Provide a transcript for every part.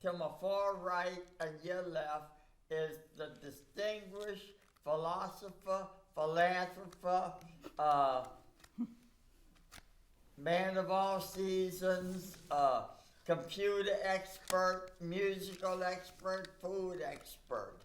to my far right and your left is the distinguished philosopher, philanthropist, man of all seasons, computer expert, musical expert, food expert,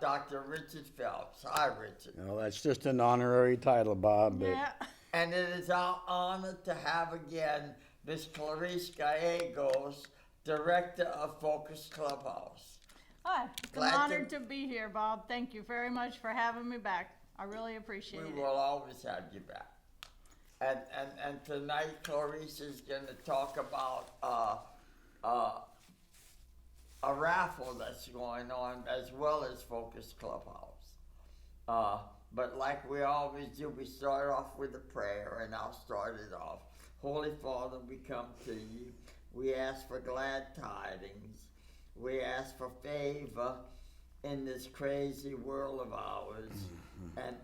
Dr. Richard Phelps. Hi, Richard. Well, that's just an honorary title, Bob. But Yeah. And it is our honor to have again Ms. Clarice Gallegos, Director of Focus Clubhouse. Hi, Glad I'm honored to be here, Bob. Thank you very much for having me back. I really appreciate We it. will always have you back. And tonight Clarice is going to talk about a raffle that's going on as well as Focus Clubhouse. But like we always do, we start off with a prayer, and I'll start it off. Holy Father, we come to you. We ask for glad tidings. We ask for favor in this crazy world of ours, and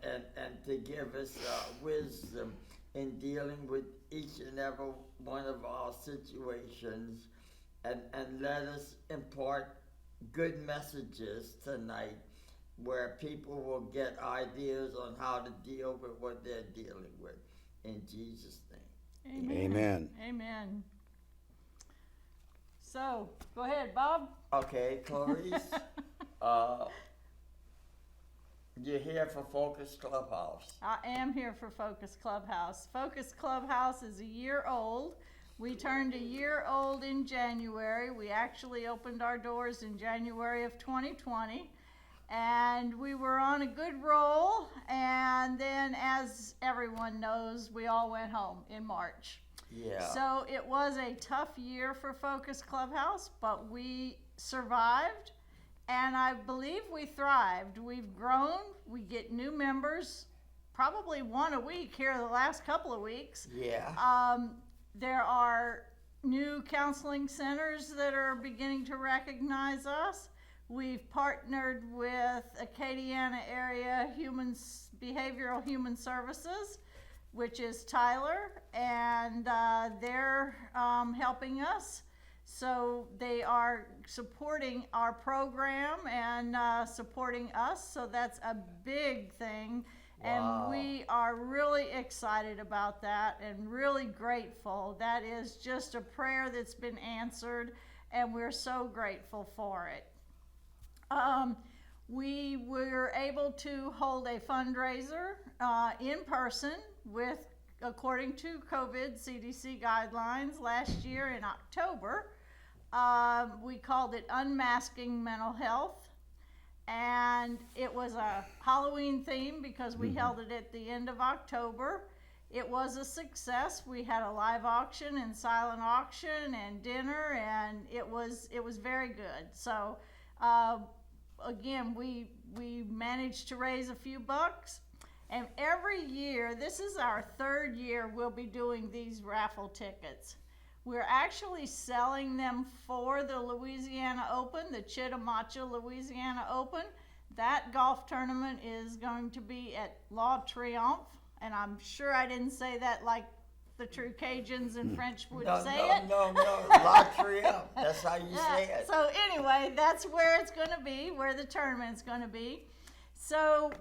to give us wisdom in dealing with each and every one of our situations, and let us impart good messages tonight where people will get ideas on how to deal with what they're dealing with. In Jesus' name. Amen. Amen. So, go ahead, Bob. Okay, Clarice, you're here for Focus Clubhouse. I am here for Focus Clubhouse. Focus Clubhouse is a year old. We turned a year old in January. We actually opened our doors in January of 2020. And we were on a good roll. And then, as everyone knows, we all went home in March. Yeah. So it was a tough year for Focus Clubhouse, but we survived, and I believe we thrived. We've grown. We get new members, probably one a week here the last couple of weeks. Yeah. There are new counseling centers that are beginning to recognize us. We've partnered with Acadiana Area Behavioral Human Services, which is Tyler, and they're helping us. So they are supporting our program and supporting us, so that's a big thing. Wow. And we are really excited about that and really grateful. That is just a prayer that's been answered, and we're so grateful for it. We were able to hold a fundraiser in person according to COVID CDC guidelines last year in October. We called it Unmasking Mental Health, and it was a Halloween theme because we held it at the end of October. It was a success. We had a live auction and silent auction and dinner, and it was very good. So again, we managed to raise a few bucks. And every year, this is our third year, we'll be doing these raffle tickets. We're actually selling them for the Louisiana Open, the Chittimacha Louisiana Open. That golf tournament is going to be at La Triomphe, and I'm sure I didn't say that like the true Cajuns in French would say it. No, La Triomphe. That's how you say it. So anyway, that's where it's going to be, where the tournament's going to be. So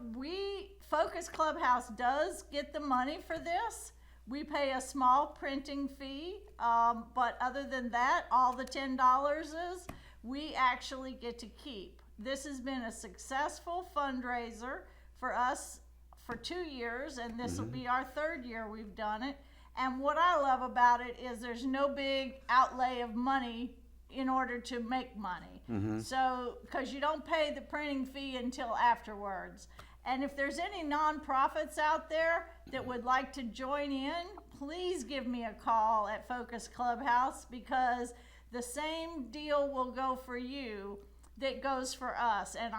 Focus Clubhouse does get the money for this. We pay a small printing fee, but other than that, all the $10 is we actually get to keep. This has been a successful fundraiser for us for 2 years, and this will be our third year we've done it. And what I love about it is there's no big outlay of money in order to make money. So, because you don't pay the printing fee until afterwards. And if there's any nonprofits out there that would like to join in, please give me a call at Focus Clubhouse, because the same deal will go for you that goes for us, and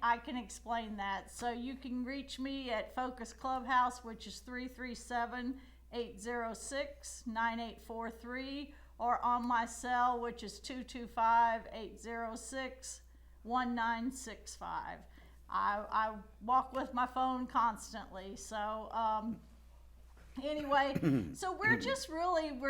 I can explain that. So you can reach me at Focus Clubhouse, which is 337-806-9843, or on my cell, which is 225-806-1965. I walk with my phone constantly. So anyway, so we're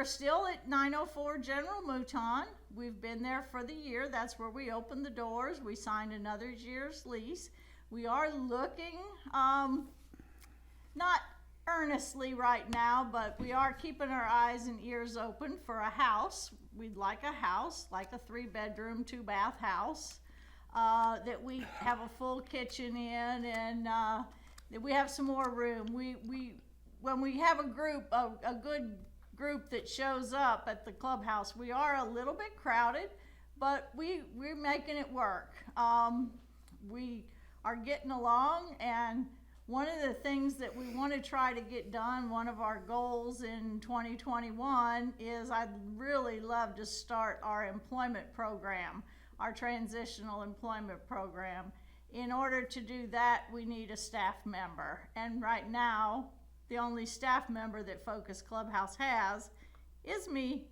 still at 904 General Mouton. We've been there for the year. That's where we opened the doors. We signed another year's lease. We are looking, not earnestly right now, but we are keeping our eyes and ears open for a house. We'd like a house, like a 3-bedroom, 2-bath house, that we have a full kitchen in, and that we have some more room. When we have a group, a good group that shows up at the clubhouse, we are a little bit crowded, but we're making it work. We are getting along, and one of the things that we want to try to get done, one of our goals in 2021, is I'd really love to start our employment program, our transitional employment program. In order to do that, we need a staff member. And right now, the only staff member that Focus Clubhouse has is me.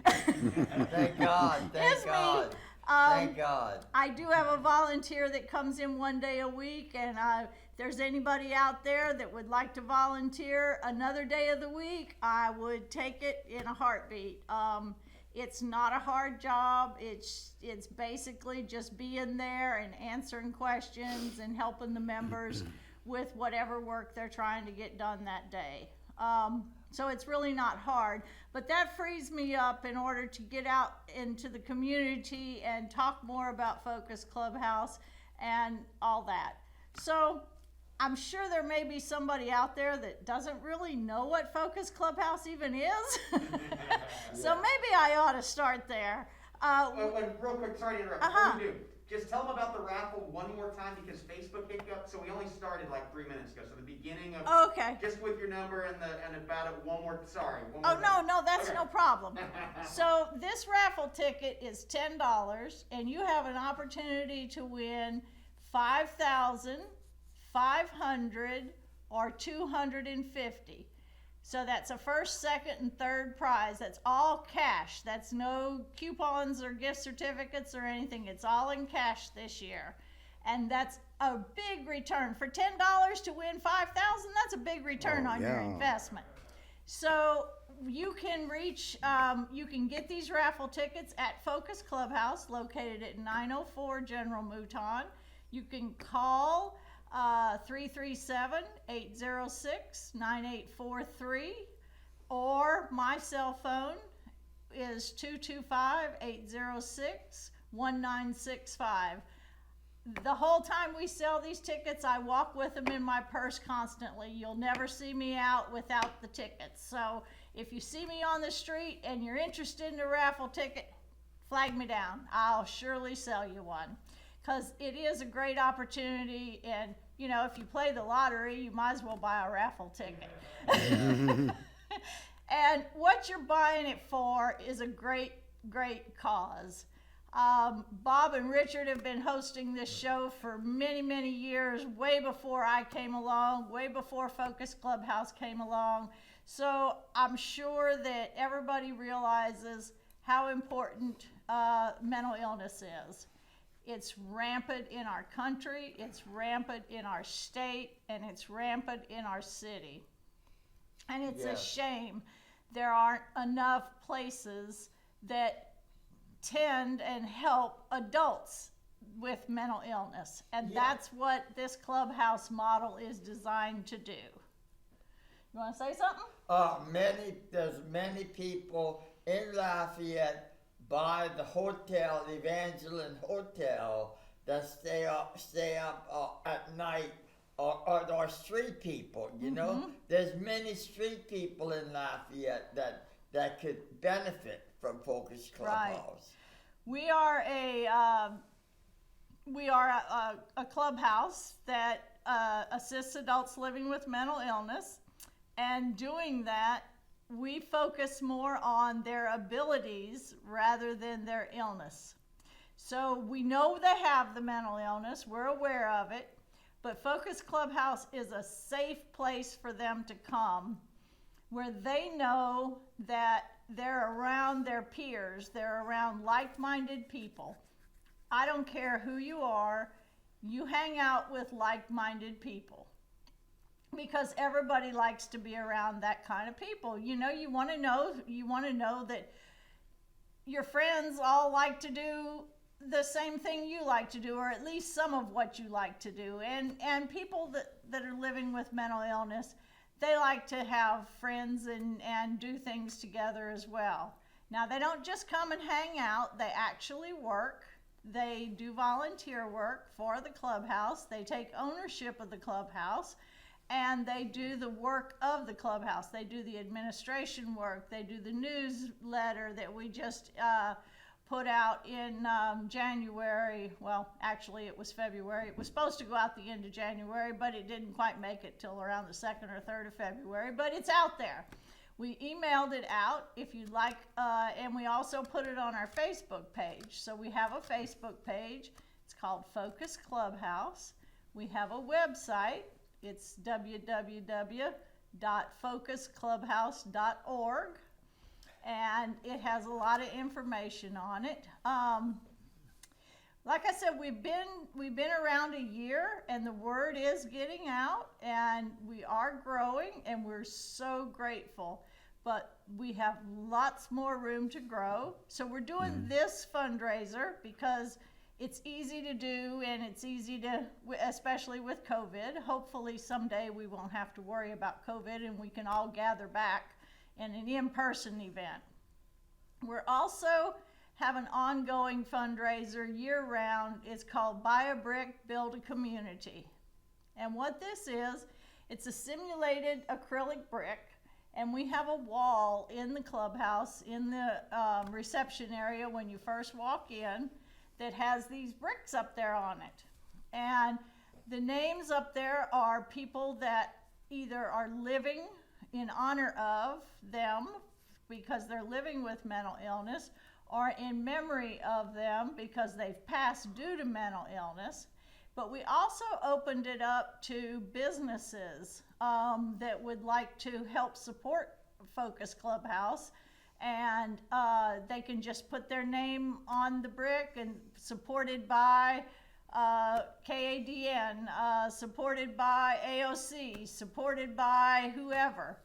Thank God, thank God. Thank God. I do have a volunteer that comes in 1 day a week, and if there's anybody out there that would like to volunteer another day of the week, I would take it in a heartbeat. It's not a hard job. It's basically just being there and answering questions and helping the members with whatever work they're trying to get done that day. So it's really not hard, but that frees me up in order to get out into the community and talk more about Focus Clubhouse and all that. So I'm sure there may be somebody out there that doesn't really know what Focus Clubhouse even is. So maybe I ought to start there. Real quick, sorry to interrupt. Before you do, just tell them about the raffle one more time, because Facebook hit you up. So we only started like 3 minutes ago. So the beginning of just with your number and about it one more. Sorry. One more no, that's no problem. So this raffle ticket is $10, and you have an opportunity to win 5,000, 500, or 250. So that's a first, second, and third prize. That's all cash. That's no coupons or gift certificates or anything. It's all in cash this year. And that's a big return. For $10 to win 5,000, that's a big return on your investment. So you can you can get these raffle tickets at Focus Clubhouse, located at 904 General Mouton. You can call 337-806-9843, or my cell phone is 225-806-1965. The whole time we sell these tickets, I walk with them in my purse constantly. You'll never see me out without the tickets. So if you see me on the street and you're interested in a raffle ticket, flag me down. I'll surely sell you one. Because it is a great opportunity, and you know, if you play the lottery, you might as well buy a raffle ticket. And what you're buying it for is a great, great cause. Bob and Richard have been hosting this show for many, many years, way before I came along, way before Focus Clubhouse came along. So I'm sure that everybody realizes how important mental illness is. It's rampant in our country, it's rampant in our state, and it's rampant in our city. And it's a shame there aren't enough places that tend and help adults with mental illness. And that's what this clubhouse model is designed to do. You want to say something? There's many people in Lafayette by the hotel, the Evangeline Hotel, that stay up at night, or street people, you know? There's many street people in Lafayette that could benefit from Focus Clubhouse. Right. We are a clubhouse that assists adults living with mental illness, and doing that, we focus more on their abilities rather than their illness. So we know they have the mental illness, we're aware of it, but Focus Clubhouse is a safe place for them to come, where they know that they're around their peers, they're around like-minded people. I don't care who you are, you hang out with like-minded people. Because everybody likes to be around that kind of people. You know, you want to know that your friends all like to do the same thing you like to do, or at least some of what you like to do. And people that are living with mental illness, they like to have friends and do things together as well. Now, they don't just come and hang out, they actually work. They do volunteer work for the clubhouse. They take ownership of the clubhouse, and they do the work of the clubhouse. They do the administration work. They do the newsletter that we just put out in January. Well, actually it was February. It was supposed to go out the end of January, but it didn't quite make it till around the 2nd or 3rd of February, but it's out there. We emailed it out if you'd like, and we also put it on our Facebook page. So we have a Facebook page. It's called Focus Clubhouse. We have a website. It's www.focusclubhouse.org. And it has a lot of information on it. Like I said, we've been around a year, and the word is getting out, and we are growing, and we're so grateful. But we have lots more room to grow. So we're doing this fundraiser because it's easy to do, and it's easy to, especially with COVID. Hopefully someday we won't have to worry about COVID, and we can all gather back in an in-person event. We're also have an ongoing fundraiser year-round. It's called Buy a Brick, Build a Community. And what this is, it's a simulated acrylic brick, and we have a wall in the clubhouse, in the reception area when you first walk in, that has these bricks up there on it. And the names up there are people that either are living in honor of them because they're living with mental illness, or in memory of them because they've passed due to mental illness. But we also opened it up to businesses that would like to help support Focus Clubhouse, and they can just put their name on the brick, and supported by KADN, supported by AOC, supported by whoever,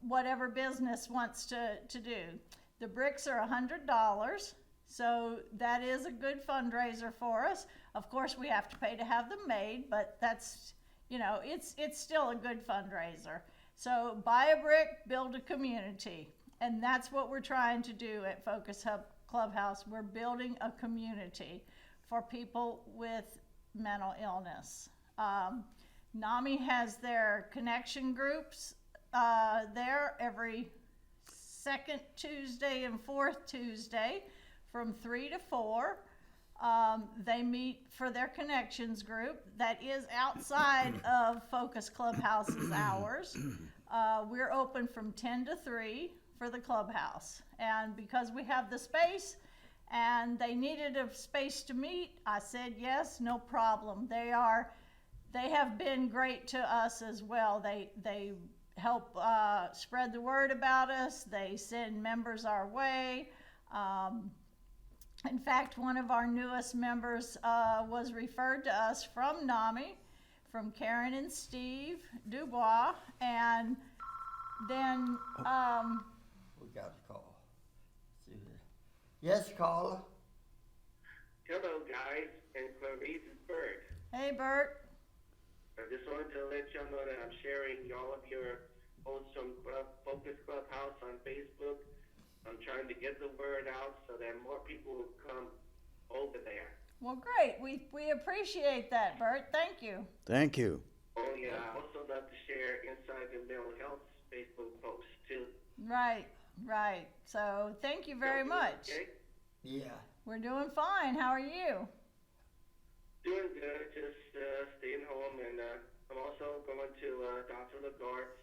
whatever business wants to do. The bricks are $100, so that is a good fundraiser for us. Of course, we have to pay to have them made, but that's, it's still a good fundraiser. So buy a brick, build a community. And that's what we're trying to do at Focus Hub Clubhouse. We're building a community for people with mental illness. NAMI has their connection groups there every second Tuesday and fourth Tuesday from 3 to 4. They meet for their connections group that is outside of Focus Clubhouse's hours. We're open from 10 to 3 for the clubhouse. And because we have the space and they needed a space to meet, I said yes, no problem. They have been great to us as well. They help spread the word about us. They send members our way. In fact, one of our newest members was referred to us from NAMI, from Karen and Steve Dubois, and then we got a call. Yes, caller. Hello, guys, and Clarice is Bert. Hey, Bert. I just wanted to let y'all know that I'm sharing all of your posts from Focus Clubhouse on Facebook. I'm trying to get the word out so that more people will come over there. Well, great. We appreciate that, Bert. Thank you. Thank you. Oh, yeah. I also love to share Inside the Mental Health Facebook posts, too. Right. So thank you very much. Okay? Yeah. We're doing fine. How are you? Doing good. Just staying home, and I'm also going to Dr. Lagarde's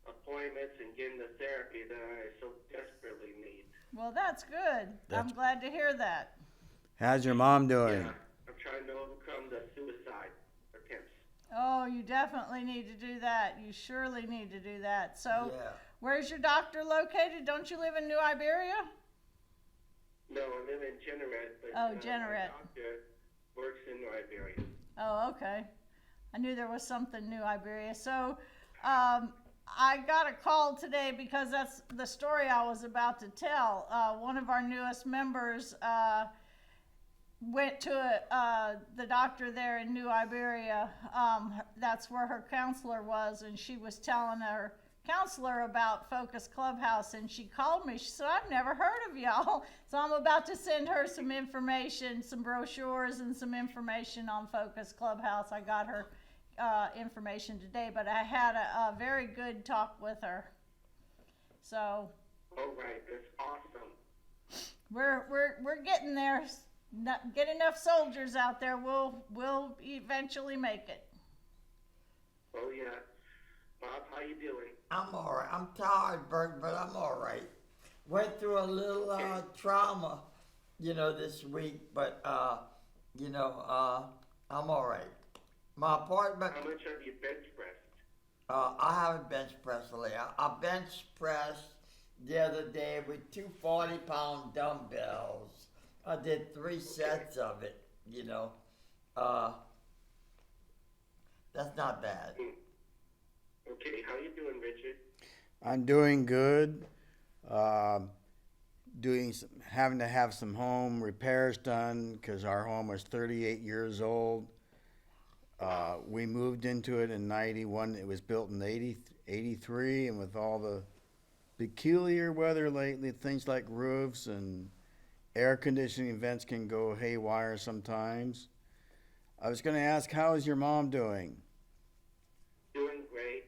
appointments and getting the therapy that I so desperately need. Well, that's good. I'm glad to hear that. How's your mom doing? Yeah, I'm trying to overcome the suicide attempts. Oh, you definitely need to do that. You surely need to do that. So, Yeah. Where's your doctor located? Don't you live in New Iberia? No, I live in Jeanneret, but Jeanneret. my doctor works in New Iberia. Oh, okay. I knew there was something New Iberia. So, I got a call today because that's the story I was about to tell. One of our newest members went to the doctor there in New Iberia. That's where her counselor was, and she was telling her counselor about Focus Clubhouse, and she called me. She said, I've never heard of y'all. So I'm about to send her some information, some brochures and some information on Focus Clubhouse. I got her information today, but I had a very good talk with her. So all right, that's awesome. We're getting there. Get enough soldiers out there, we'll eventually make it. Oh yeah. Bob, how you doing? I'm all right. I'm tired, Bert, but I'm all right. Went through a little trauma, this week, but I'm all right. My apartment. How much have you bench pressed? I haven't bench pressed lately. I bench pressed the other day with 2 40-pound dumbbells. I did 3 sets of it. That's not bad. Okay, how you doing, Richard? I'm doing good. Having to have some home repairs done because our home was 38 years old. We moved into it in 91. It was built in 83, and with all the peculiar weather lately, things like roofs and air conditioning vents can go haywire sometimes. I was going to ask, how is your mom doing? Doing great.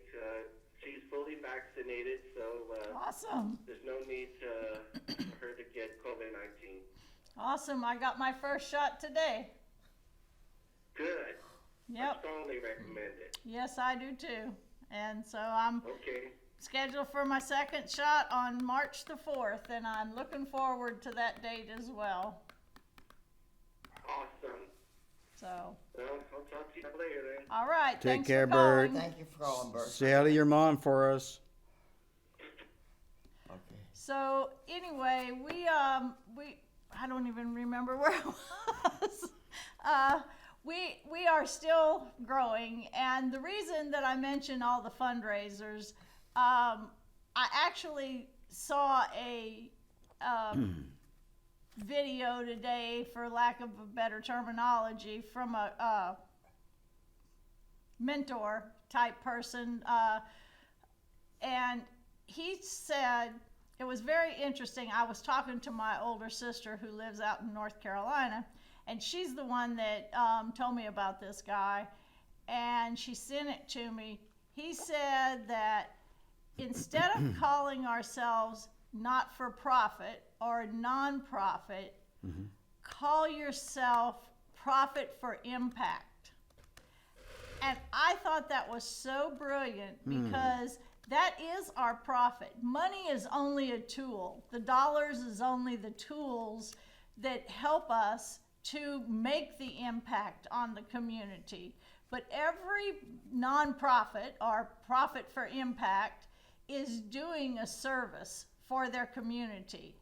She's fully vaccinated, so Awesome. there's no need for her to get COVID-19. Awesome. I got my first shot today. Good. I Yep. strongly recommend it. Yes, I do too. And so I'm Okay. scheduled for my second shot on March the 4th, and I'm looking forward to that date as well. Awesome. So, Well, I'll talk to you later then. all right. Take Thanks care, for calling. Bert. Thank you for calling, Bert. Say hi to your mom for us. Okay. So anyway, we I don't even remember where I was. We are still growing, and the reason that I mention all the fundraisers, I actually saw a video today, for lack of a better terminology, from a mentor type person, and he said, it was very interesting. I was talking to my older sister who lives out in North Carolina, and she's the one that told me about this guy, and she sent it to me. He said that instead of calling ourselves not-for-profit or non-profit, call yourself Profit for Impact. And I thought that was so brilliant because that is our profit. Money is only a tool. The dollars is only the tools that help us to make the impact on the community. But every nonprofit or Profit for Impact is doing a service for their community.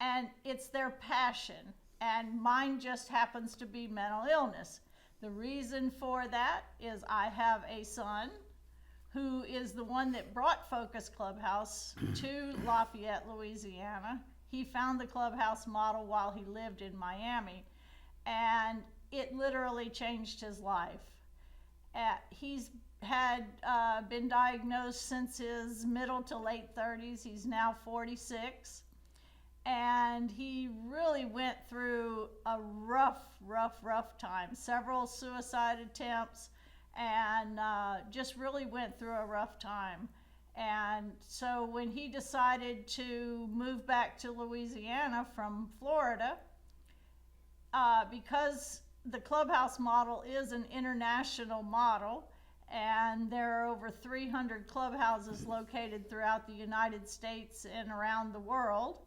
And it's their passion. And mine just happens to be mental illness. The reason for that is I have a son who is the one that brought Focus Clubhouse to Lafayette, Louisiana. He found the clubhouse model while he lived in Miami, and it literally changed his life. He's had been diagnosed since his middle to late 30s. He's now 46, and he really went through a rough time. Several suicide attempts, and just really went through a rough time. And so when he decided to move back to Louisiana from Florida, because the clubhouse model is an international model, and there are over 300 clubhouses located throughout the United States and around the world,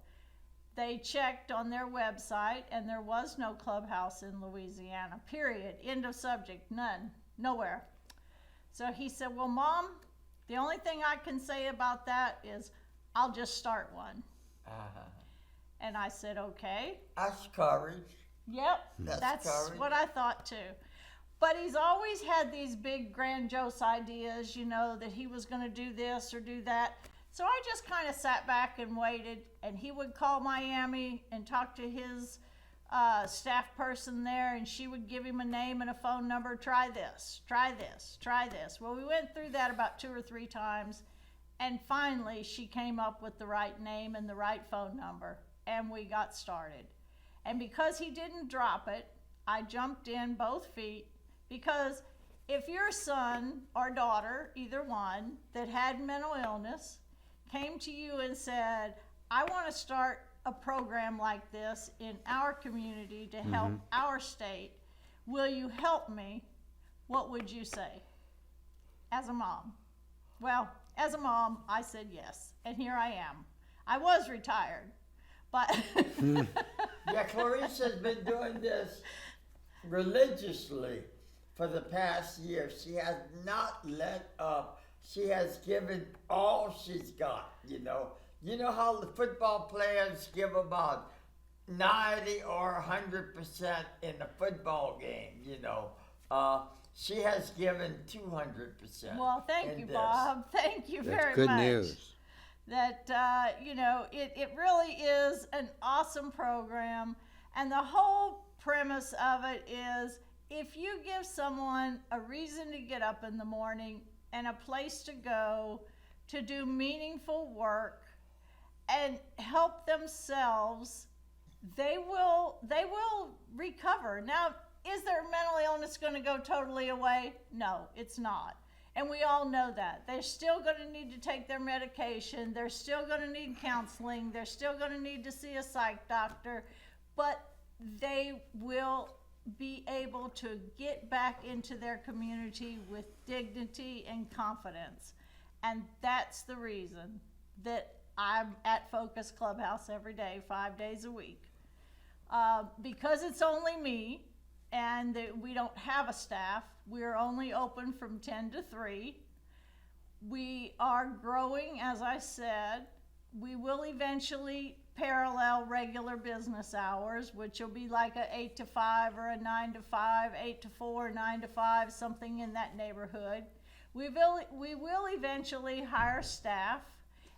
they checked on their website, and there was no clubhouse in Louisiana, period. End of subject. None. Nowhere. So he said, well, Mom, the only thing I can say about that is I'll just start one. And I said, okay. That's courage. Yep, that's courage. what I thought too. But he's always had these big grandiose ideas, you know, that he was going to do this or do that. So I just kind of sat back and waited, and he would call Miami and talk to his staff person there, and she would give him a name and a phone number. Try this, try this, try this. Well, we went through that about 2 or 3 times, and finally she came up with the right name and the right phone number, and we got started. And because he didn't drop it, I jumped in both feet, because if your son or daughter, either one, that had mental illness came to you and said, I want to start a program like this in our community to help our state, will you help me? What would you say as a mom? Well, as a mom, I said yes, and here I am. I was retired, but Yeah, Clarissa's been doing this religiously for the past year. She has not let up. She has given all she's got, you know. You know how the football players give about 90 or 100% in a football game, you know. She has given 200%. Well, thank you, Bob. Thank you very much. That's good news. That, you know, it really is an awesome program. And the whole premise of it is, if you give someone a reason to get up in the morning and a place to go to do meaningful work and help themselves, they will recover. Now, is their mental illness going to go totally away? No, it's not. And we all know that. They're still going to need to take their medication. They're still going to need counseling. They're still going to need to see a psych doctor. But they will be able to get back into their community with dignity and confidence. And that's the reason that I'm at Focus Clubhouse every day, 5 days a week. Because it's only me, and we don't have a staff. We're only open from 10 to 3. We are growing, as I said. We will eventually parallel regular business hours, which will be like a 8 to 5 or a 9 to 5, 8 to 4, 9 to 5, something in that neighborhood. We will eventually hire staff,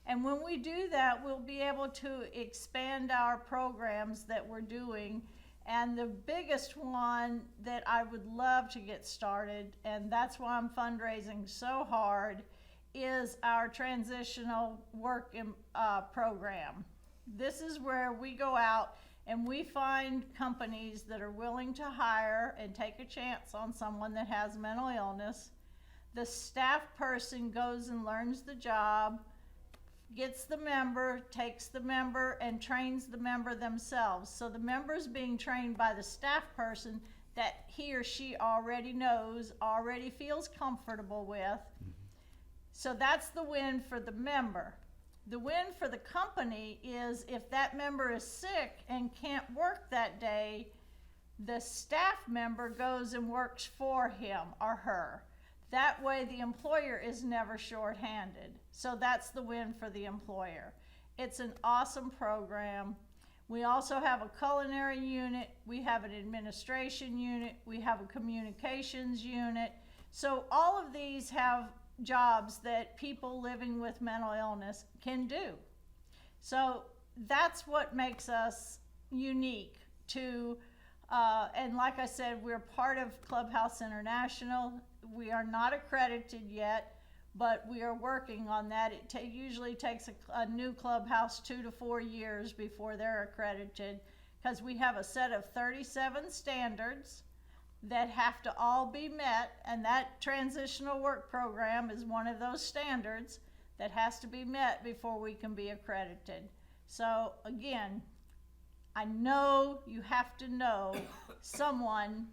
and when we do that, we'll be able to expand our programs that we're doing. And the biggest one that I would love to get started, and that's why I'm fundraising so hard, is our transitional work program. This is where we go out and we find companies that are willing to hire and take a chance on someone that has mental illness. The staff person goes and learns the job, gets the member, takes the member, and trains the member themselves. So the member's being trained by the staff person that he or she already knows, already feels comfortable with. So that's the win for the member. The win for the company is if that member is sick and can't work that day, the staff member goes and works for him or her. That way the employer is never shorthanded. So that's the win for the employer. It's an awesome program. We also have a culinary unit. We have an administration unit. We have a communications unit. So all of these have jobs that people living with mental illness can do. So that's what makes us unique to, and like I said, we're part of Clubhouse International. We are not accredited yet, but we are working on that. It usually takes a new clubhouse 2 to 4 years before they're accredited, because we have a set of 37 standards that have to all be met, and that transitional work program is one of those standards that has to be met before we can be accredited. So again, I know you have to know someone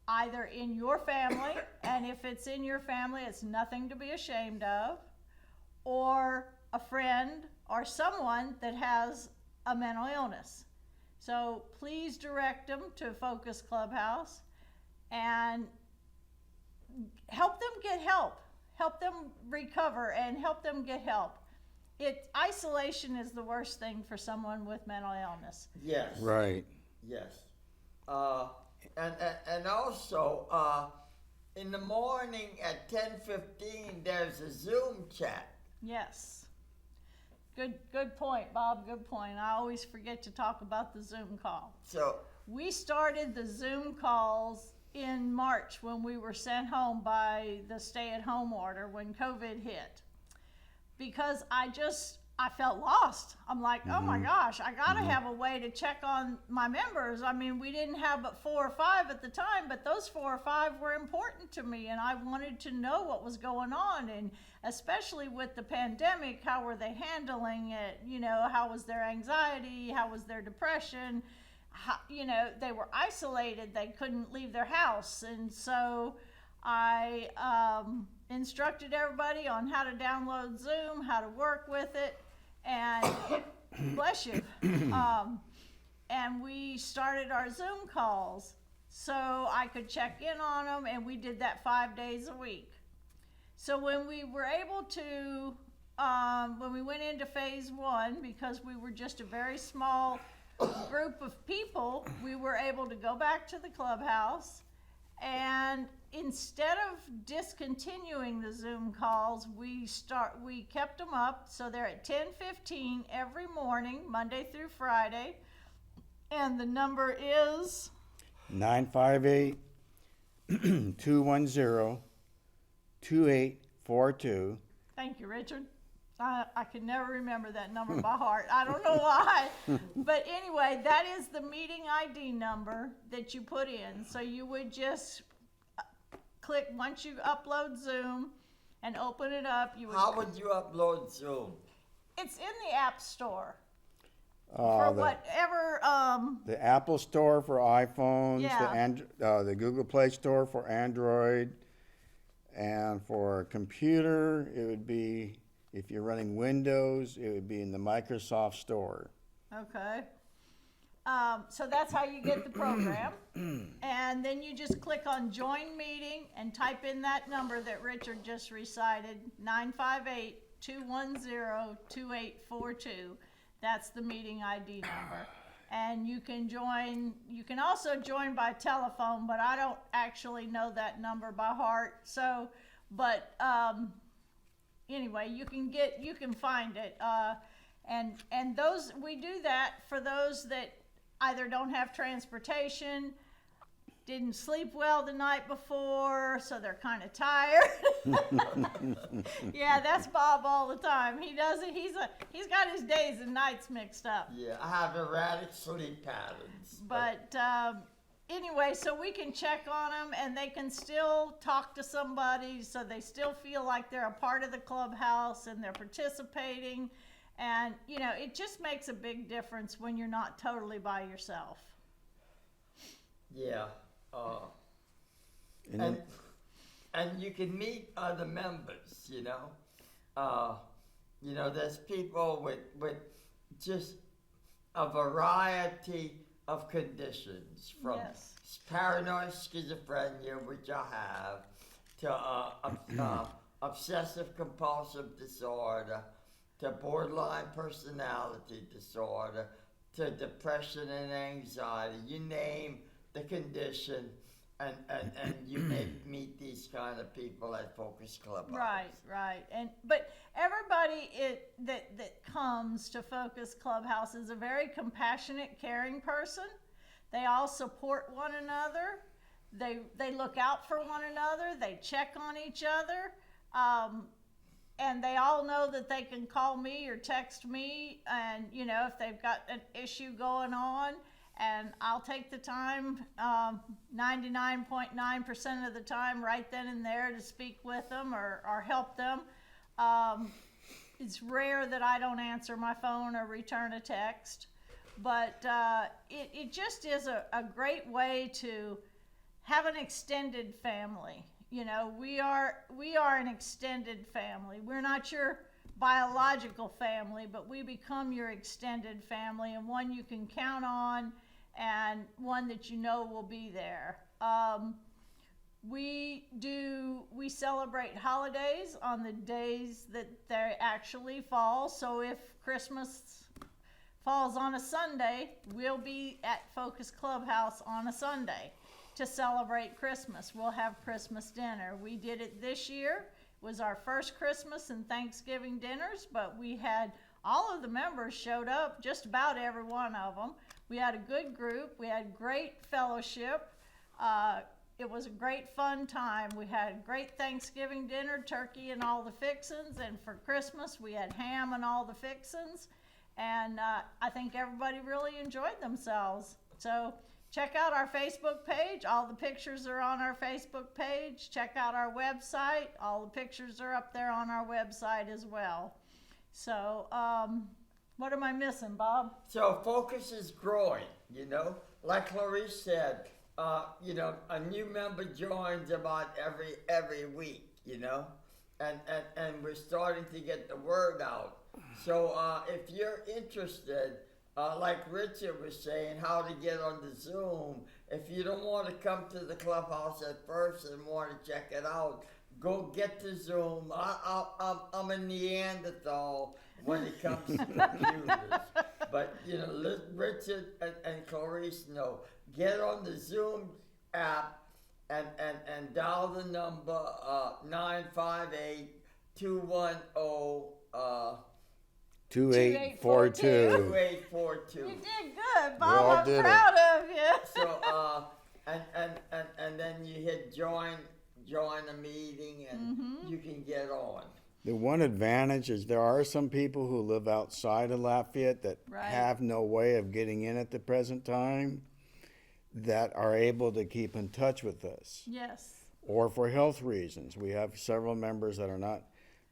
either in your family, and if it's in your family, it's nothing to be ashamed of, or a friend or someone that has a mental illness. So please direct them to Focus Clubhouse and help them get help, help them recover, and help them get help. Isolation is the worst thing for someone with mental illness. Yes. Right. Yes. and also, in the morning at 10:15, there's a Zoom chat. Yes. Good point, Bob. Good point. I always forget to talk about the Zoom call. So We started the Zoom calls in March when we were sent home by the stay-at-home order when COVID hit. Because I felt lost. I'm like, oh my gosh, I gotta have a way to check on my members. I mean, we didn't have but 4 or 5 at the time, but those 4 or 5 were important to me, and I wanted to know what was going on, and especially with the pandemic, how were they handling it? You know, how was their anxiety? How was their depression? How, you know, they were isolated. They couldn't leave their house, and so I instructed everybody on how to download Zoom, how to work with it, and bless you. And we started our Zoom calls so I could check in on them, and we did that 5 days a week. So when we were able to, when we went into phase 1, because we were just a very small group of people, we were able to go back to the clubhouse, and instead of discontinuing the Zoom calls, we kept them up, so they're at 10:15 every morning, Monday through Friday, and the number is 958-210-2842. Thank you, Richard. I can never remember that number by heart. I don't know why. But anyway, that is the meeting ID number that you put in. So you would just click, once you upload Zoom and open it up, you would. how would you upload Zoom? It's in the App Store. For whatever, The Apple Store for iPhones, Yeah. the Google Play Store for Android, and for a computer, it would be, if you're running Windows, it would be in the Microsoft Store. okay. So that's how you get the program. And then you just click on Join Meeting and type in that number that Richard just recited, 958-210-2842. That's the meeting ID number. And you can also join by telephone, but I don't actually know that number by heart. So, but anyway, you can find it. And those, we do that for those that either don't have transportation, didn't sleep well the night before, so they're kind of tired. Yeah, that's Bob all the time. He does it. He's got his days and nights mixed up. Yeah, I have erratic sleep patterns. But anyway, so we can check on them, and they can still talk to somebody, so they still feel like they're a part of the clubhouse and they're participating. And, you know, it just makes a big difference when you're not totally by yourself. Yeah. And And you can meet other members, you know. There's people with just a variety of conditions, from Yes. paranoid schizophrenia, which I have, to obsessive compulsive disorder, to borderline personality disorder, to depression and anxiety. You name the condition, and you may meet these kind of people at Focus Clubhouse. Right. But everybody that comes to Focus Clubhouse is a very compassionate, caring person. They all support one another. They look out for one another. They check on each other. And they all know that they can call me or text me, and, you know, if they've got an issue going on, and I'll take the time, 99.9% of the time, right then and there, to speak with them or help them. It's rare that I don't answer my phone or return a text, but it just is a great way to have an extended family. You know, we are an extended family. We're not your biological family, but we become your extended family, and one you can count on, and one that you know will be there. We celebrate holidays on the days that they actually fall. So if Christmas falls on a Sunday, we'll be at Focus Clubhouse on a Sunday to celebrate Christmas. We'll have Christmas dinner. We did it this year. It was our first Christmas and Thanksgiving dinners, but we had all of the members showed up, just about every one of them. We had a good group. We had great fellowship. It was a great fun time. We had great Thanksgiving dinner, turkey and all the fixins, and for Christmas we had ham and all the fixins. And I think everybody really enjoyed themselves. So check out our Facebook page. All the pictures are on our Facebook page. Check out our website. All the pictures are up there on our website as well. So, what am I missing, Bob? So focus is growing, you know. Like Clarice said, you know, a new member joins about every week, you know, and we're starting to get the word out. So if you're interested, like Richard was saying, how to get on the Zoom. If you don't want to come to the clubhouse at first and want to check it out, go get the Zoom. I'm a Neanderthal when it comes to computers. But, you know, Richard and Clarice know. Get on the Zoom app and dial the number 958-210 2842. 2842. You did good, We Bob. all I'm did proud of you. So and then you hit join a meeting and you can get on. The one advantage is there are some people who live outside of Lafayette that Right. have no way of getting in at the present time that are able to keep in touch with us. Yes. Or for health reasons. We have several members that are not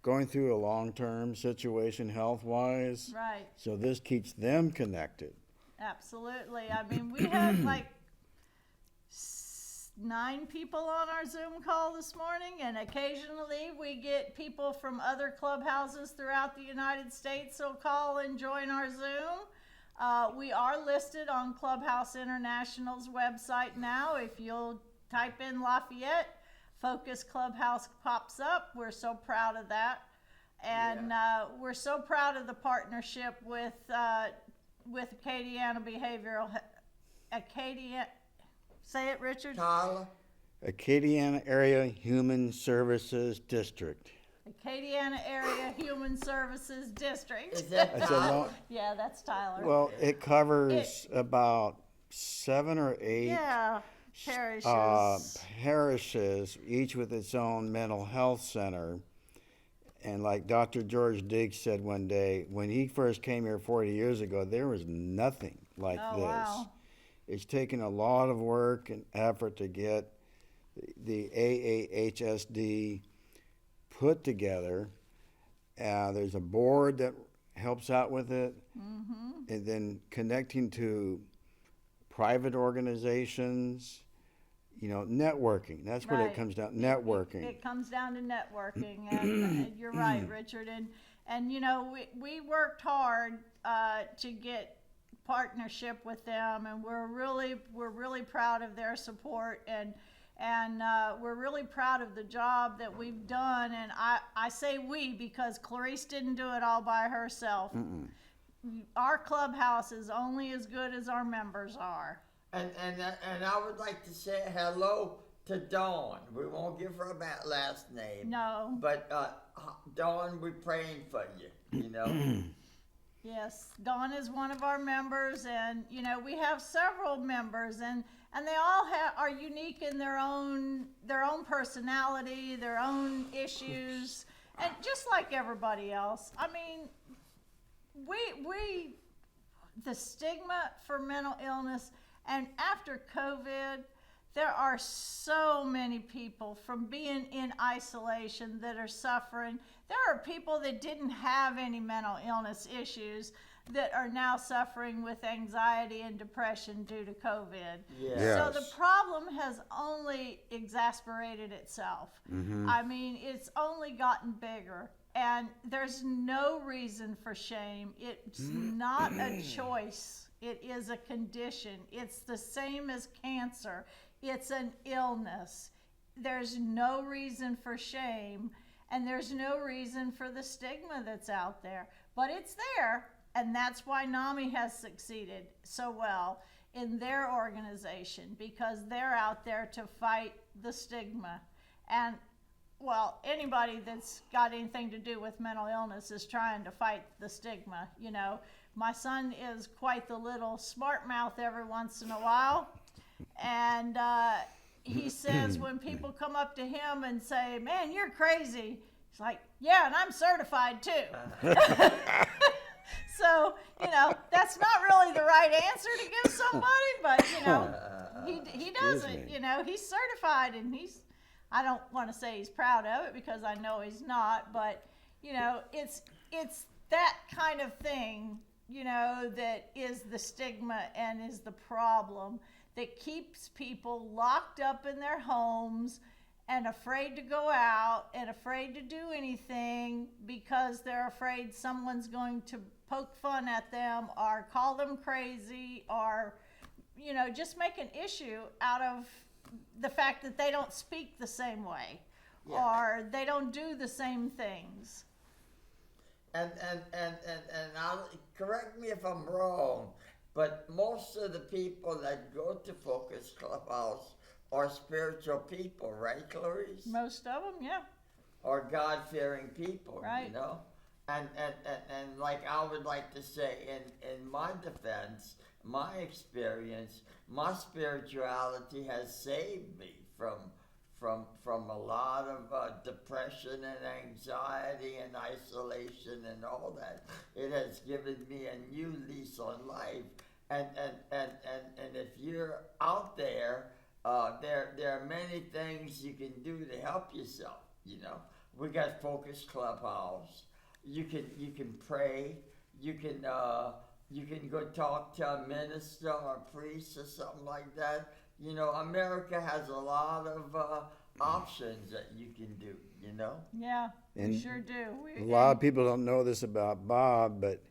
going through a long-term situation health-wise. Right. So this keeps them connected. Absolutely. I mean, we had like 9 people on our Zoom call this morning, and occasionally we get people from other clubhouses throughout the United States who'll call and join our Zoom. We are listed on Clubhouse International's website now. If you'll type in Lafayette, Focus Clubhouse pops up. We're so proud of that. And we're so proud of the partnership with Acadiana Behavioral say it, Richard. Tyler? Acadiana Area Human Services District. Acadiana Area Human Services District. Is that That's a Tyler? long, Yeah, that's Tyler. well, it covers about 7 or 8 yeah, parishes. parishes, each with its own mental health center. And like Dr. George Diggs said one day, when he first came here 40 years ago, there was nothing like Oh, this. wow. It's taken a lot of work and effort to get the AAHSD put together. There's a board that helps out with it. And then connecting to private organizations, you know, networking. That's what Right. it comes down, networking. It comes down to networking, and you're right, Richard. And you know, we worked hard to get partnership with them, and we're really proud of their support, and we're really proud of the job that we've done. And I say we because Clarice didn't do it all by herself. Our clubhouse is only as good as our members are. And I would like to say hello to Dawn. We won't give her a last name. No. But Dawn, we're praying for you, you know. Yes, Dawn is one of our members, and you know, we have several members, and they all are unique in their own personality, their own issues, and just like everybody else. I mean, the stigma for mental illness, and after COVID, there are so many people from being in isolation that are suffering. There are people that didn't have any mental illness issues that are now suffering with anxiety and depression due to COVID. Yeah. So the problem has only exasperated itself. I mean, it's only gotten bigger. And there's no reason for shame. It's not a choice. It is a condition. It's the same as cancer. It's an illness. There's no reason for shame, and there's no reason for the stigma that's out there. But it's there, and that's why NAMI has succeeded so well in their organization, because they're out there to fight the stigma. And well, anybody that's got anything to do with mental illness is trying to fight the stigma. You know, my son is quite the little smart mouth every once in a while, and he says when people come up to him and say, "Man, you're crazy," he's like, "Yeah, and I'm certified too." So, you know, that's not really the right answer to give somebody, but, you know, he does it. You know, he's certified, and I don't want to say he's proud of it, because I know he's not, but, you know, it's that kind of thing, you know, that is the stigma and is the problem that keeps people locked up in their homes and afraid to go out and afraid to do anything, because they're afraid someone's going to poke fun at them or call them crazy, or, you know, just make an issue out of the fact that they don't speak the same way, or they don't do the same things. And I'll, correct me if I'm wrong, but most of the people that go to Focus Clubhouse are spiritual people, right, Clarice? Most of them, yeah. Or God-fearing people, right. You know? And like I would like to say, in my defense, my experience, my spirituality has saved me from a lot of depression and anxiety and isolation and all that. It has given me a new lease on life. And if you're out there, there are many things you can do to help yourself. You know, we got Focus Clubhouse. You can pray. You can go talk to a minister or a priest or something like that. You know, America has a lot of options that you can do. You know. Yeah, and we sure do. A lot of people don't know this about Bob, but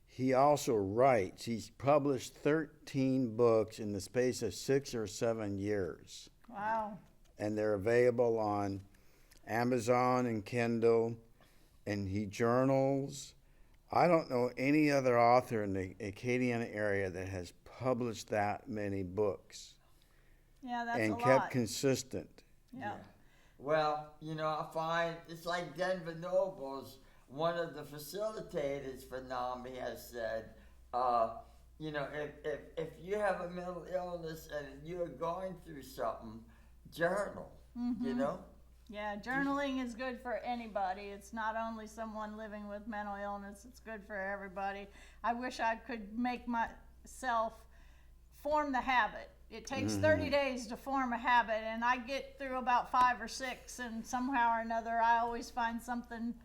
he also writes. He's published 13 books in the space of 6 or 7 years. Wow. And they're available on Amazon and Kindle, and he journals. I don't know any other author in the Acadiana area that has published that many books. Yeah, that's and a lot. kept consistent. Yeah. Well, you know, I find it's like Denver Nobles. One of the facilitators for NAMI has said, you know, if you have a mental illness and you're going through something, journal. Mm-hmm. You know. Yeah, journaling is good for anybody. It's not only someone living with mental illness, it's good for everybody. I wish I could make myself form the habit. It takes 30 days to form a habit, and I get through about 5 or 6, and somehow or another I always find something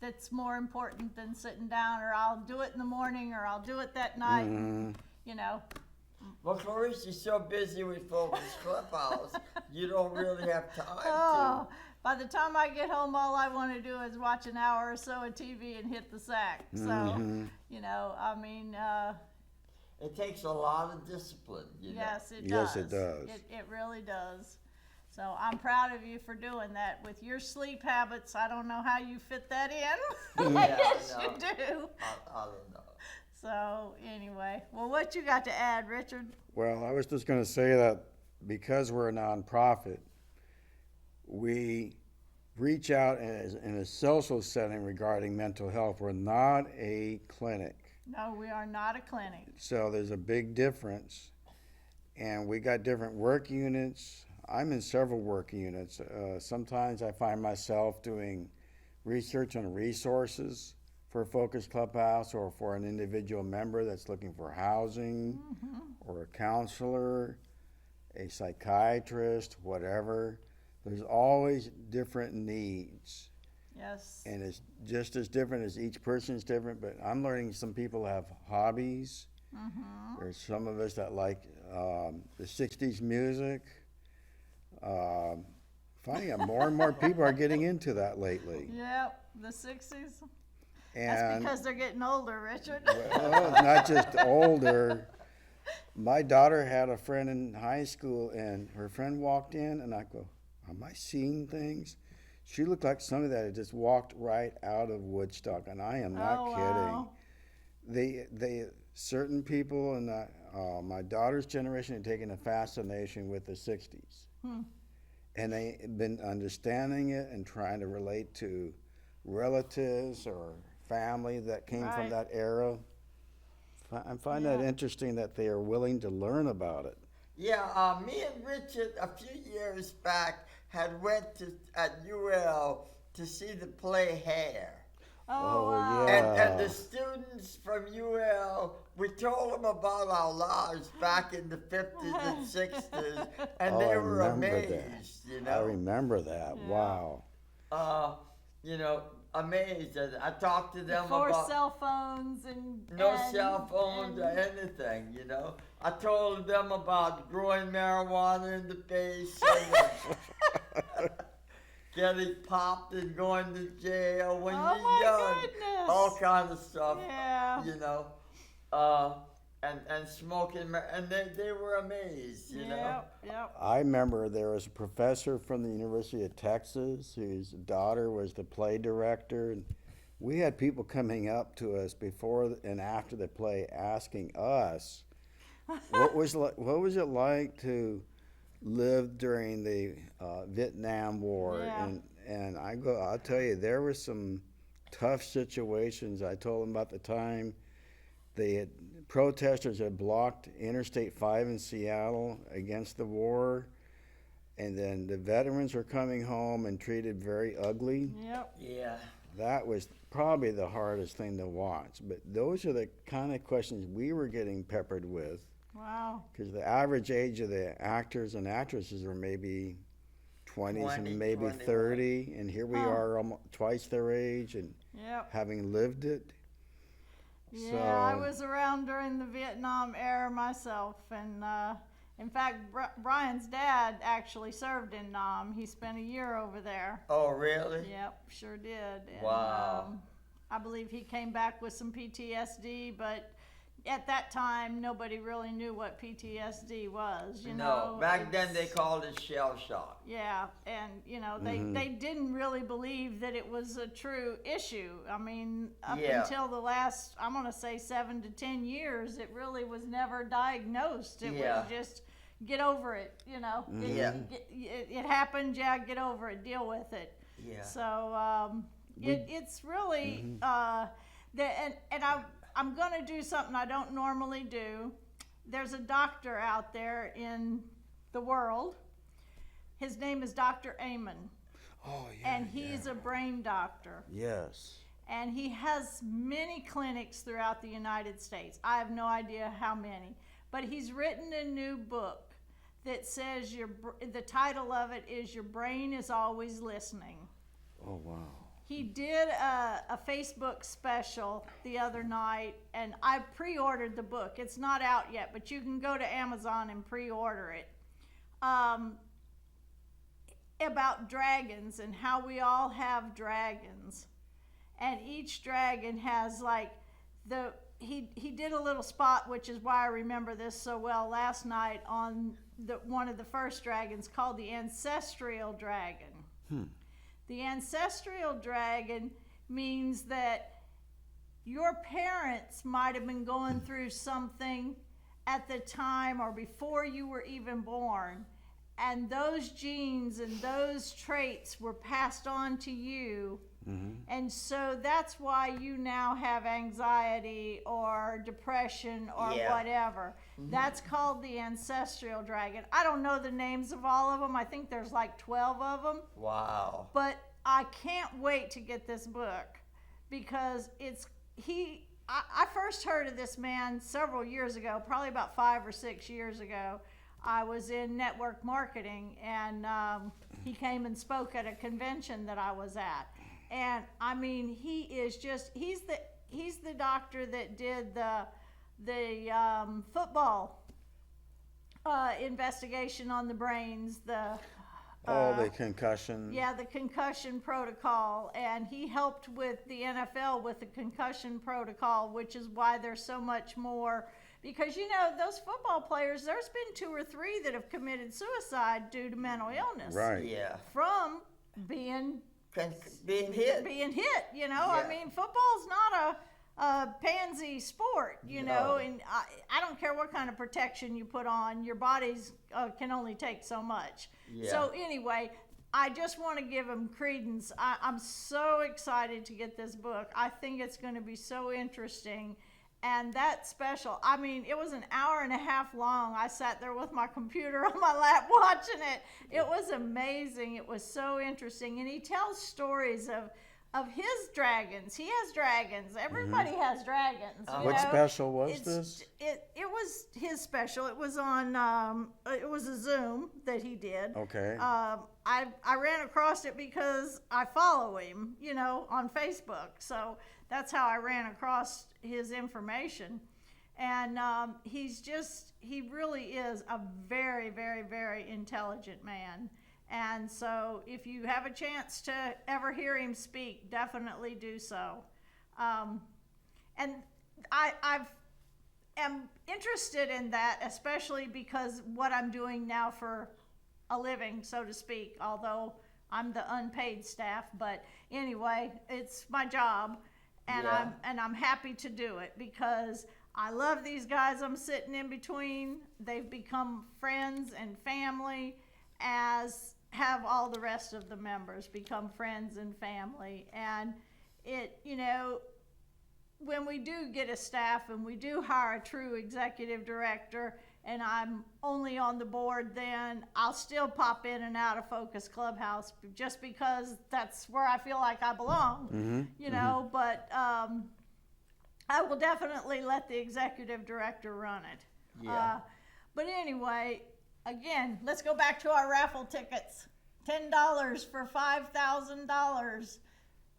that's more important than sitting down, or I'll do it in the morning, or I'll do it that night, you know. Well, Clarice, you're so busy with Focus Clubhouse, you don't really have time to. By the time I get home, all I want to do is watch an hour or so of TV and hit the sack. So, you know, I mean... it takes a lot of discipline, you know. Yes, it does. Yes, it does. It really does. So I'm proud of you for doing that. With your sleep habits, I don't know how you fit that in. Yes, you do. I don't know. So anyway, well, what you got to add, Richard? Well, I was just going to say that because we're a nonprofit, we reach out in a social setting regarding mental health. We're not a clinic. No, we are not a clinic. So there's a big difference. And we got different work units. I'm in several work units. Sometimes I find myself doing research on resources for Focus Clubhouse or for an individual member that's looking for housing or a counselor, a psychiatrist, whatever. There's always different needs. Yes. And it's just as different as each person's different, but I'm learning some people have hobbies. There's some of us that like the 60s music. Finding out more and more people are getting into that lately. Yep, the 60s. And that's because they're getting older, Richard. Well, it's not just older. My daughter had a friend in high school, and her friend walked in, and I go, am I seeing things? She looked like somebody that had just walked right out of Woodstock, and I am not kidding. Wow. They certain people in my daughter's generation had taken a fascination with the 60s. And they've been understanding it and trying to relate to relatives or family that came from that era. I find that interesting that they are willing to learn about it. Yeah, me and Richard a few years back had went at UL to see the play Hair. Oh, wow. Yeah. And the students from UL, we told them about our lives back in the 50s and 60s, and they were amazed, you know. I remember that. Wow. You know, amazed. And I talked to them Before about cell phones and cell phones or anything, you know. I told them about growing marijuana in the basement, getting popped and going to jail when you're young. Goodness. All kinds of stuff, Yeah. you know. And smoking, and they were amazed, you know. Yep. I remember there was a professor from the University of Texas whose daughter was the play director. And we had people coming up to us before and after the play asking us, what was it like to live during the Vietnam War? Yeah. And I'll tell you, there were some tough situations. I told them about the time protesters had blocked Interstate 5 in Seattle against the war, and then the veterans were coming home and treated very ugly. Yep. Yeah. That was probably the hardest thing to watch. But those are the kind of questions we were getting peppered with. Wow. Because the average age of the actors and actresses were maybe 20s 20, and maybe 21. 30, and here we are almost twice their age and having lived it. Yeah, So, I was around during the Vietnam era myself, and in fact, Brian's dad actually served in Nam. He spent a year over there. Oh, really? Yep, sure did. And, Wow. I believe he came back with some PTSD, but at that time, nobody really knew what PTSD was, you know. No, back then they called it shell shock. Yeah, and, you know, they didn't really believe that it was a true issue. I mean, up until the last, I'm going to say 7 to 10 years, it really was never diagnosed. It was just, get over it, you know. It happened, get over it, deal with it. Yeah. So, it's really, I'm going to do something I don't normally do. There's a doctor out there in the world. His name is Dr. Amen. Oh, yeah. And he's a brain doctor. Yes. And he has many clinics throughout the United States. I have no idea how many. But he's written a new book that says the title of it is Your Brain is Always Listening. Oh, wow. He did a Facebook special the other night, and I pre-ordered the book. It's not out yet, but you can go to Amazon and pre-order it. About dragons and how we all have dragons. And each dragon has he did a little spot, which is why I remember this so well, last night on one of the first dragons called the ancestral dragon. The ancestral dragon means that your parents might have been going through something at the time or before you were even born, and those genes and those traits were passed on to you. And so that's why you now have anxiety or depression or whatever. That's called the ancestral dragon. I don't know the names of all of them. I think there's like 12 of them. Wow. But I can't wait to get this book because I first heard of this man several years ago, probably about 5 or 6 years ago. I was in network marketing, and he came and spoke at a convention that I was at. And I mean, he's the doctor that did the football investigation on the brains, the concussion. Yeah, the concussion protocol, and he helped with the NFL with the concussion protocol, which is why there's so much more. Because, you know, those football players, there's been 2 or 3 that have committed suicide due to mental illness. Right. Yeah. From being Being hit. you know. I mean, football's not pansy sport, you know, and I don't care what kind of protection you put on, your bodies can only take so much. Yeah. So anyway, I just want to give him credence. I'm so excited to get this book. I think it's going to be so interesting. And that special, I mean, it was an hour and a half long. I sat there with my computer on my lap watching it. It was amazing. It was so interesting. And he tells stories of his dragons. He has dragons. Everybody has dragons. You What know? special was this? It was his special. It was on, it was a Zoom that he did. Okay. I ran across it because I follow him, you know, on Facebook. So that's how I ran across his information. And he really is a very, very, very intelligent man. And so if you have a chance to ever hear him speak, definitely do so. And I am interested in that, especially because what I'm doing now for a living, so to speak, although I'm the unpaid staff, but anyway, it's my job, and I'm happy to do it because I love these guys I'm sitting in between. They've become friends and family, as have all the rest of the members become friends and family. And it, you know, when we do get a staff and we do hire a true executive director, and I'm only on the board, then I'll still pop in and out of Focus Clubhouse just because that's where I feel like I belong, you know, but I will definitely let the executive director run it. Yeah. But anyway, again, let's go back to our raffle tickets. $10 for $5,000.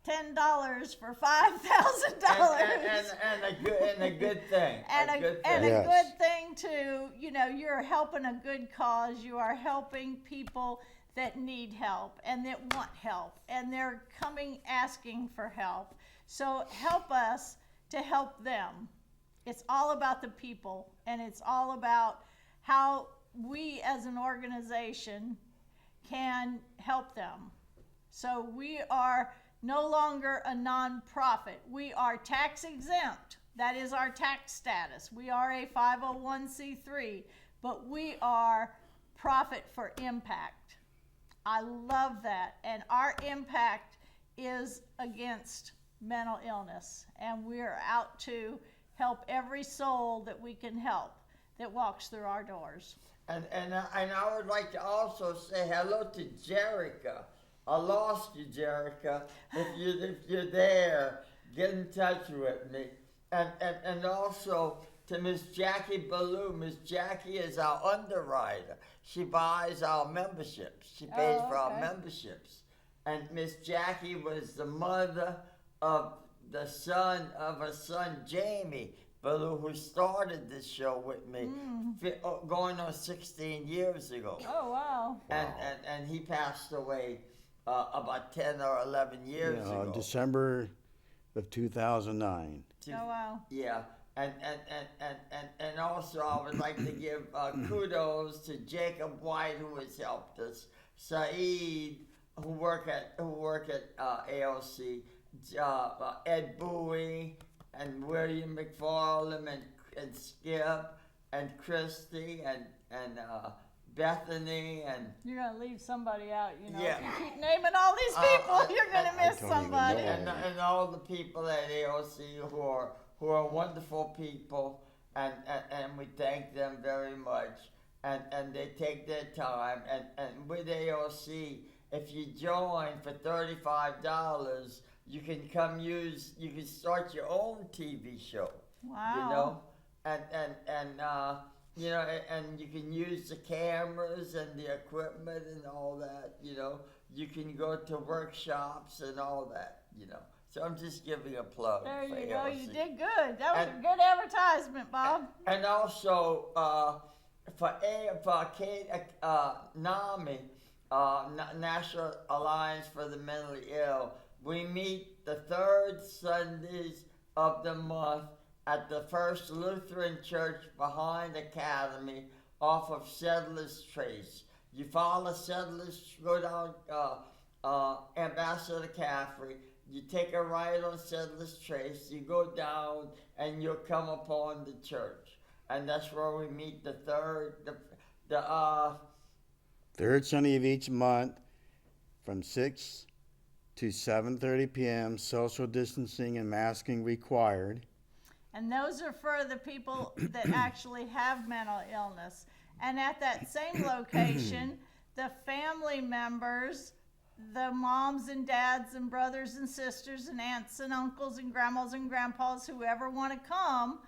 $10 for $5,000. And a good thing. And a good thing. Yes. good thing too, you know, you're helping a good cause. You are helping people that need help and that want help, and they're coming asking for help. So help us to help them. It's all about the people, and it's all about how we as an organization can help them. So we are no longer a nonprofit. We are tax exempt. That is our tax status. We are a 501c3, but we are profit for impact. I love that. And our impact is against mental illness. And we are out to help every soul that we can help that walks through our doors. And I would like to also say hello to Jerica. I lost you, Jerica. If you're there, get in touch with me. And also to Miss Jackie Ballou. Miss Jackie is our underwriter. She buys our memberships. She pays for our memberships. And Miss Jackie was the mother of the son of her son, Jamie Ballou, who started this show with me going on 16 years ago. Oh, wow. And he passed away about 10 or 11 years ago. December of 2009. Oh, wow. Yeah. And also I would like to give kudos to Jacob White, who has helped us, Saeed, who work at AOC, Ed Bowie, and William McFarland, and Skip, and Christy, and Bethany, and you're gonna leave somebody out, you know. Yeah. If you keep naming all these people, you're gonna miss don't even somebody. know. and all the people at AOC who are wonderful people, and we thank them very much, and they take their time, and with AOC, if you join for $35, you can you can start your own TV show. Wow. You know, you know, and you can use the cameras and the equipment and all that, you know. You can go to workshops and all that, you know. So I'm just giving a plug. There for you AOC. go. You did good. That was a good advertisement, Bob. And also for NAMI, National Alliance for the Mentally Ill, we meet the third Sundays of the month at the First Lutheran Church behind Academy off of Settlers Trace. You follow Settlers, go down Ambassador Caffrey, you take a right on Settlers Trace, you go down, and you'll come upon the church. And that's where we meet the third Sunday of each month from 6 to 7:30 p.m., social distancing and masking required. And those are for the people that actually have mental illness. And at that same location, the family members, the moms and dads and brothers and sisters and aunts and uncles and grandmas and grandpas, whoever want to come,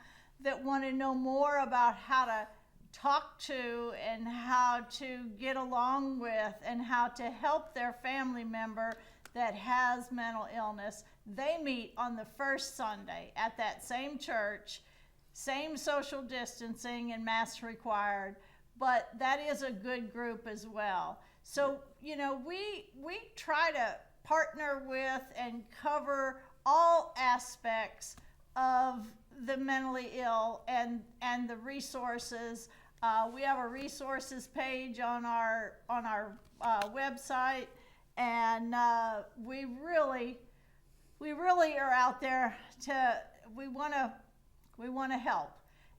that want to know more about how to talk to and how to get along with and how to help their family member that has mental illness, they meet on the first Sunday at that same church, same social distancing and masks required, but that is a good group as well. So, you know, we try to partner with and cover all aspects of the mentally ill and the resources. We have a resources page on our website, and we really are out there we want to help.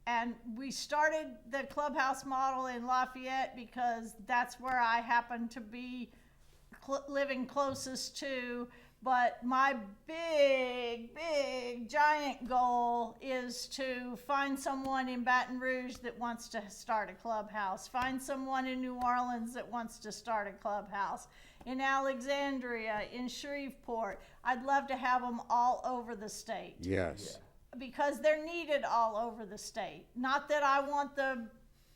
And we started the clubhouse model in Lafayette because that's where I happen to be living closest to. But my big, giant goal is to find someone in Baton Rouge that wants to start a clubhouse, find someone in New Orleans that wants to start a clubhouse, in Alexandria, in Shreveport. I'd love to have them all over the state. Yes. Because they're needed all over the state. Not that I want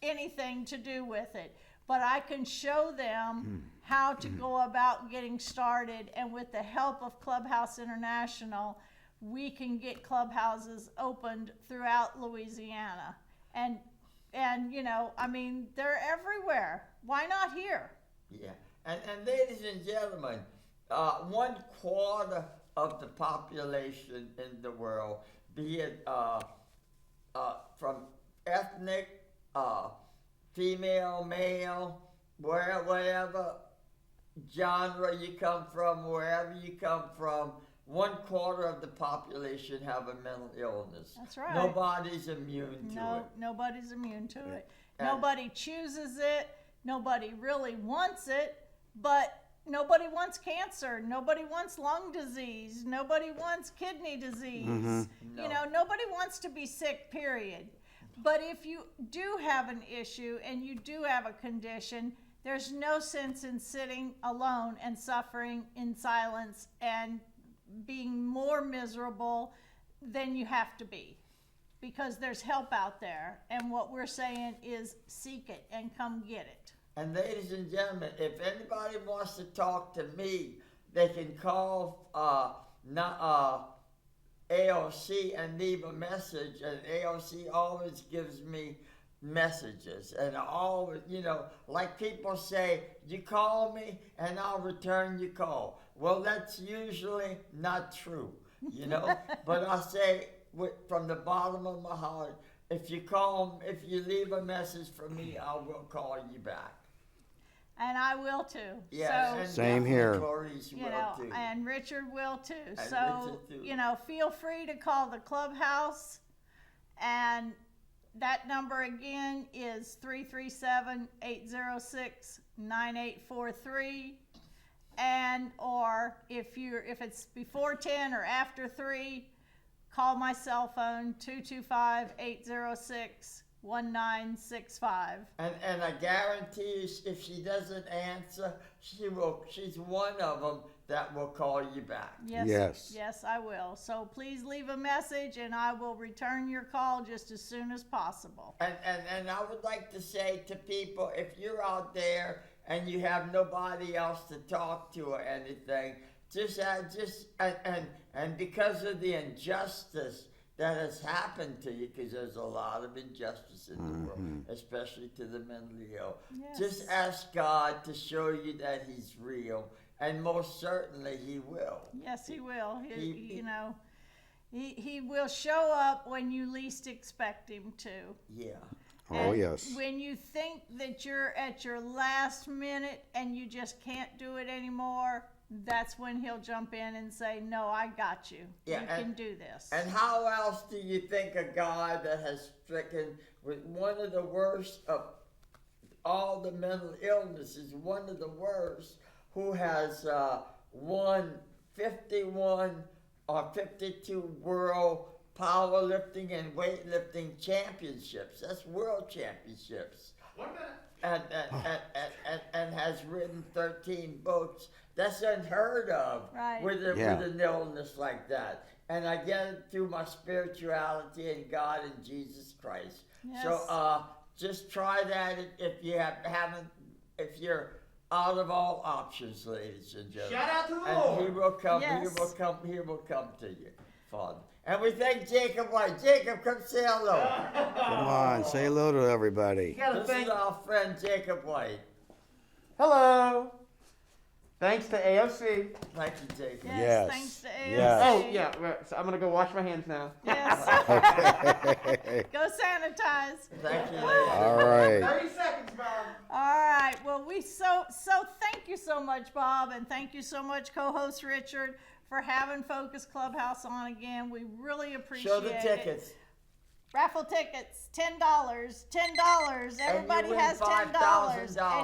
anything to do with it, but I can show them how to go about getting started, and with the help of Clubhouse International, we can get clubhouses opened throughout Louisiana. And you know, I mean, they're everywhere. Why not here? Yeah, and ladies and gentlemen, 1/4 of the population in the world, be it from ethnic, female, male, whatever genre you come from, wherever you come from, 1/4 of the population have a mental illness. That's right. Nobody's immune to it. Nobody's immune to it. Nobody chooses it. Nobody really wants it, but nobody wants cancer. Nobody wants lung disease. Nobody wants kidney disease. No. You know, nobody wants to be sick, period. But if you do have an issue and you do have a condition, there's no sense in sitting alone and suffering in silence and being more miserable than you have to be, because there's help out there. And what we're saying is seek it and come get it. And ladies and gentlemen, if anybody wants to talk to me, they can call AOC and leave a message, and AOC always gives me messages. And I always, you know, like people say, you call me and I'll return your call. Well, that's usually not true, you know. But I say from the bottom of my heart, if you leave a message for me, I will call you back. And I will too. Yeah, so, and same here. Clarice will too. And Richard will too. And so, Richard too. you know, feel free to call the clubhouse, and that number again is 337-806-9843. And or if it's before 10 or after 3, call my cell phone 225-806-1965. And I guarantee you, if she doesn't answer, she's one of them that will call you back. Yes, I will. So please leave a message, and I will return your call just as soon as possible. And I would like to say to people, if you're out there and you have nobody else to talk to or anything, and because of the injustice that has happened to you, because there's a lot of injustice in the world, especially to the mentally ill. Yes. Just ask God to show you that He's real, and most certainly He will. Yes, He will. He will show up when you least expect Him to. Yeah. Oh, And yes. when you think that you're at your last minute and you just can't do it anymore, that's when he'll jump in and say, no, I got you. Yeah, you can do this. And how else do you think a guy that has stricken with one of the worst of all the mental illnesses, one of the worst, who has won 51 or 52 world powerlifting and weightlifting championships? That's world championships. 1 minute. And has written 13 books. That's unheard of Right. with an illness like that. And I get it through my spirituality and God and Jesus Christ. Yes. So just try that if you haven't, if you're out of all options, ladies and gentlemen. Shout out to the And Lord. He will come. Yes. He will come to you, Father. And we thank Jacob White. Jacob, come say hello. Come on, say hello to everybody. You gotta This thank. is our friend Jacob White. Hello. Thanks to AOC. Thank you, Jacob. Yes, Yes. thanks to AOC. Yes. Oh yeah. Right, so I'm gonna go wash my hands now. Yes. Okay. Go sanitize. Thank you, ladies. All right. 30 seconds, Bob. All right. Well, we so thank you so much, Bob, and thank you so much, co-host Richard, for having Focus Clubhouse on again. We really appreciate Show the it. tickets. Raffle tickets, $10. $10. Everybody win has $10. $5,000.